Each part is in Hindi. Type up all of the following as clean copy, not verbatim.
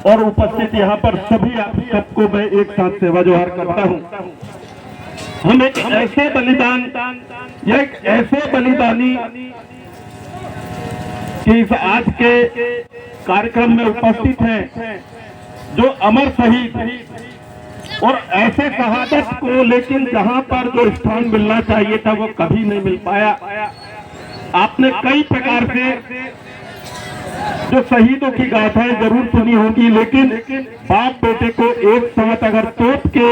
और उपस्थित यहाँ पर सभी आप सबको मैं एक साथ सेवा जोहार करता हूँ। हम एक ऐसे बलिदानी कि इस आज के कार्यक्रम में उपस्थित हैं जो अमर शहीद और ऐसे शहादत को, लेकिन जहां पर जो स्थान मिलना चाहिए था वो कभी नहीं मिल पाया। आपने कई प्रकार से जो शहीदों की गाथाएं जरूर सुनी होगी, लेकिन बाप बेटे को एक साथ अगर तोप के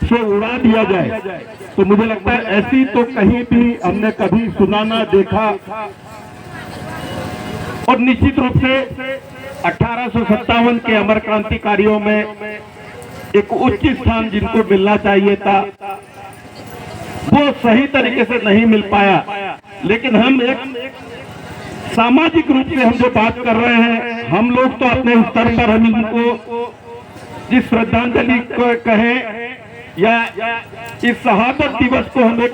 से उड़ा दिया जाए तो मुझे लगता है ऐसी तो कहीं भी हमने कभी सुना ना देखा। और निश्चित रूप से 1857 के अमर क्रांतिकारियों में एक उच्च स्थान जिनको मिलना चाहिए था वो सही तरीके से नहीं मिल पाया। लेकिन हम एक सामाजिक रूप से हम जो बात कर रहे हैं, हम लोग तो अपने स्तर पर हम इनको जिस श्रद्धांजलि को कहें या इस शहादत दिवस को हम एक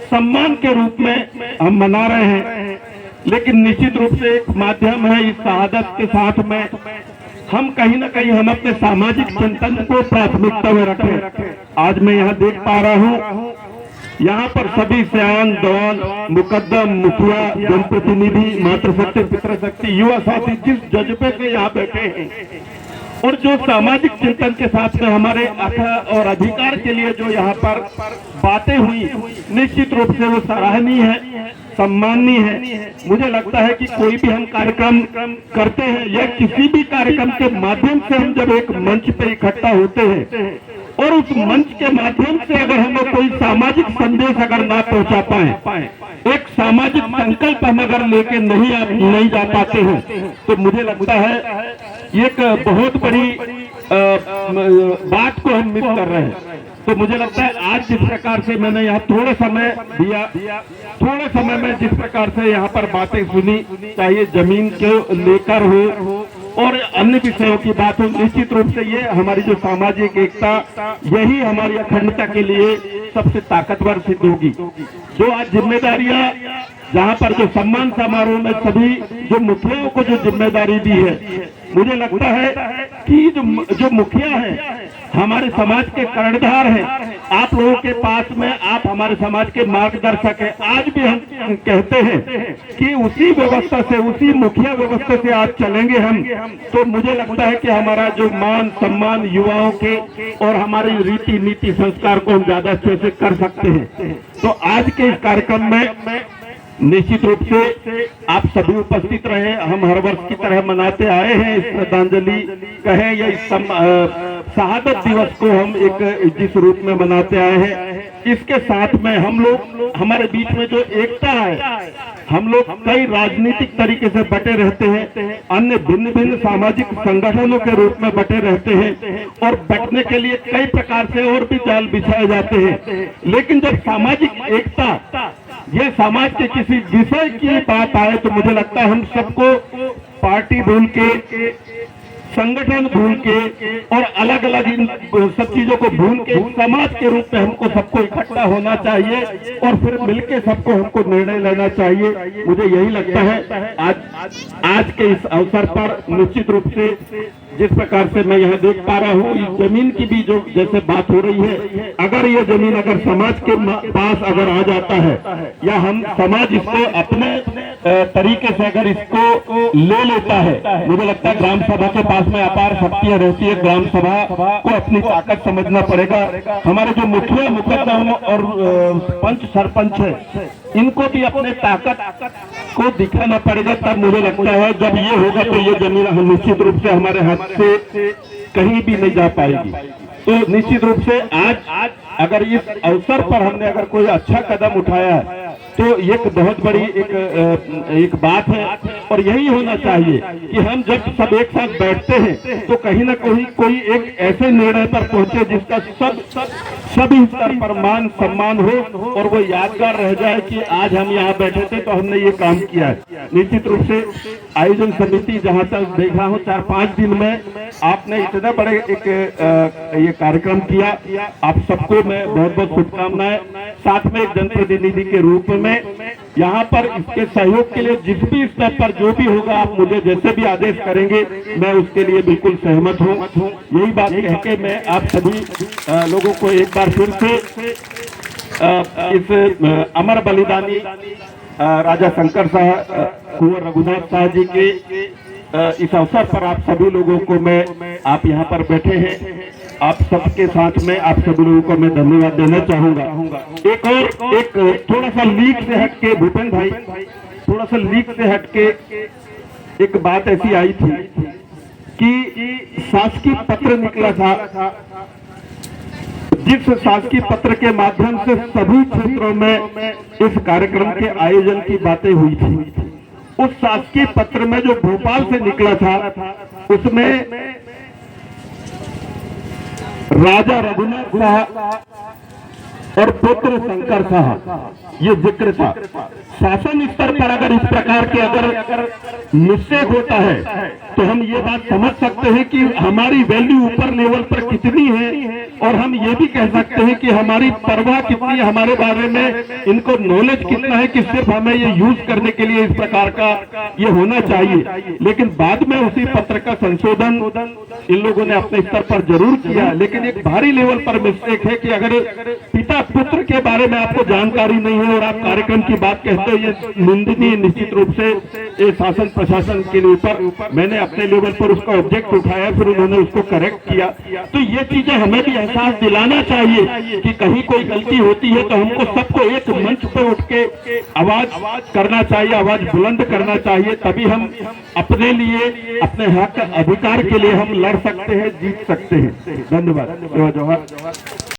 सम्मान के रूप में हम मना रहे हैं, लेकिन निश्चित रूप से एक माध्यम है। इस शहादत के साथ में हम कहीं ना कहीं हम अपने सामाजिक चिंतन को प्राथमिकता में रखें। आज मैं यहाँ देख पा रहा हूँ यहाँ पर सभी सयान, दौन, मुकद्दम, मुखिया, जनप्रतिनिधि, मातृशक्ति, पितृशक्ति, युवा साथी जिस जज्बे से यहाँ बैठे हैं और जो सामाजिक चिंतन के साथ में हमारे हक और अधिकार के लिए जो यहाँ पर बातें हुई, निश्चित रूप से वो सराहनीय है, सम्माननीय है। मुझे लगता है कि कोई भी हम कार्यक्रम करते हैं या किसी भी कार्यक्रम के माध्यम से हम जब एक मंच पे इकट्ठा होते हैं और उस मंच के माध्यम से अगर हमें कोई सामाजिक संदेश अगर ना पहुंचा पाए, एक सामाजिक संकल्प हम अगर लेके नहीं जा पाते हैं, तो मुझे लगता है एक बहुत बड़ी बात को हम मिस कर रहे हैं। तो मुझे लगता है आज जिस प्रकार से मैंने यहाँ थोड़ा समय दिया, थोड़े समय में जिस प्रकार से यहाँ पर बातें सुनी, चाहे जमीन को लेकर हो और अन्य विषयों की बात हो, निश्चित रूप से ये हमारी जो सामाजिक एकता, यही हमारी अखंडता के लिए सबसे ताकतवर सिद्ध होगी। जो आज जिम्मेदारियां जहाँ पर जो सम्मान समारोह में सभी जो मुखियाओं को जो जिम्मेदारी दी है, मुझे लगता है कि जो मुखिया है हमारे समाज के कर्णधार हैं। आप लोगों के पास में आप हमारे समाज के मार्गदर्शक हैं। आज भी हम कहते हैं कि उसी व्यवस्था से, उसी मुखिया व्यवस्था से आज चलेंगे हम, तो मुझे लगता है कि हमारा जो मान सम्मान युवाओं के और हमारी रीति नीति संस्कार को हम ज्यादा अच्छे से कर सकते हैं। तो आज के इस कार्यक्रम में निश्चित रूप से आप सभी उपस्थित रहे। हम हर वर्ष की तरह मनाते आए हैं इस श्रद्धांजलि कहें या इस शहादत दिवस को हम एक जिस रूप में मनाते आए हैं, इसके साथ में हम लोग हमारे बीच में जो एकता है, हम लोग कई राजनीतिक तरीके से बटे रहते हैं, अन्य भिन्न भिन्न सामाजिक संगठनों के रूप में बटे रहते हैं और बटने के लिए कई प्रकार से और भी जाल बिछाए जाते हैं। लेकिन जब सामाजिक एकता ये समाज के किसी विषय की बात आए तो मुझे लगता है हम सबको पार्टी भूल के, संगठन भूल के और अलग अलग इन सब चीजों को भूल के समाज के रूप में हमको सबको इकट्ठा होना चाहिए और फिर मिलके सबको हमको निर्णय लेना चाहिए। मुझे यही लगता है आज के इस अवसर पर निश्चित रूप से जिस प्रकार से मैं यहाँ देख पा रहा हूँ, इस जमीन की भी जो जैसे बात हो रही है, अगर ये जमीन अगर समाज के पास अगर आ जाता है या हम समाज इसको अपने तरीके से अगर इसको ले लेता है, मुझे लगता है ग्राम सभा के पास में अपार शक्तियां रहती है। ग्राम सभा को अपनी ताकत समझना पड़ेगा। हमारे जो मुखिया मुकद्दम और पंच सरपंच है, इनको भी अपने ताकत को दिखाना पड़ेगा। तब मुझे लगता है जब ये होगा तो ये जमीन हम निश्चित रूप से हमारे हाथ से कहीं भी नहीं जा पाएगी। तो निश्चित रूप से आज अगर इस अवसर पर हमने अगर कोई अच्छा कदम उठाया है तो एक बहुत बड़ी एक बात है और यही होना चाहिए कि हम जब सब एक साथ बैठते हैं तो कहीं ना कोई एक ऐसे निर्णय पर पहुंचे जिसका सभी स्तर पर मान सम्मान हो और वो यादगार रह जाए कि आज हम यहाँ बैठे थे तो हमने ये काम किया है। निश्चित रूप से आयोजन समिति जहाँ तक देखा हूँ 4-5 दिन में आपने इतना बड़े एक ये कार्यक्रम किया। आप सबको मैं बहुत बहुत शुभकामनाएं, साथ में एक जनप्रतिनिधि के रूप में यहाँ पर इसके सहयोग के लिए जिस भी स्तर पर जो भी होगा, आप मुझे जैसे भी आदेश करेंगे मैं उसके लिए बिल्कुल सहमत हूँ। यही बात कह के मैं आप सभी लोगों को एक बार फिर से इस अमर बलिदानी राजा शंकर शाह कुंवर रघुनाथ शाह जी के इस अवसर पर आप सभी लोगों को मैं, आप यहाँ पर बैठे हैं, आप सबके साथ में आप सभी लोगों को मैं धन्यवाद देना चाहूंगा। एक थोड़ा सा लीक से हटके, भूपेंद्र भाई, थोड़ा सा लीक से हटके एक बात ऐसी आई थी कि शासकीय पत्र निकला था, जिस शासकीय पत्र के माध्यम से सभी क्षेत्रों में इस कार्यक्रम के आयोजन की बातें हुई थी। उस शासकीय पत्र में जो भोपाल से निकला था उसमें राजा रघुनाथ शाह और पुत्र शंकर शाह ये जिक्र था। शासन स्तर पर अगर इस प्रकार के अगर मिस्टेक होता है तो हम ये बात समझ सकते हैं कि हमारी वैल्यू ऊपर लेवल पर कितनी है, और हम ये भी कह सकते हैं कि हमारी परवाह कितनी है, हमारे बारे में इनको नॉलेज कितना है कि सिर्फ हमें ये यूज करने के लिए इस प्रकार का ये होना चाहिए। लेकिन बाद में उसी पत्र का संशोधन इन लोगों ने अपने स्तर पर जरूर किया, लेकिन एक भारी लेवल पर मिस्टेक है कि अगर पिता पुत्र के बारे में आपको जानकारी नहीं है और आप कार्यक्रम की बात कहते हो, ये निंदनीय निश्चित रूप से ये शासन प्रशासन के ऊपर। मैंने अपने लेवल पर उसका ऑब्जेक्ट उठाया, फिर उन्होंने उसको करेक्ट किया। तो ये चीजें हमें भी एहसास दिलाना चाहिए कि कहीं कोई गलती होती है तो हमको सबको एक मंच पर उठ के आवाज करना चाहिए, आवाज बुलंद करना चाहिए, तभी हम अपने लिए, अपने हक अधिकार के लिए हम लड़ सकते हैं, जीत सकते हैं। धन्यवाद। जय जवाहर।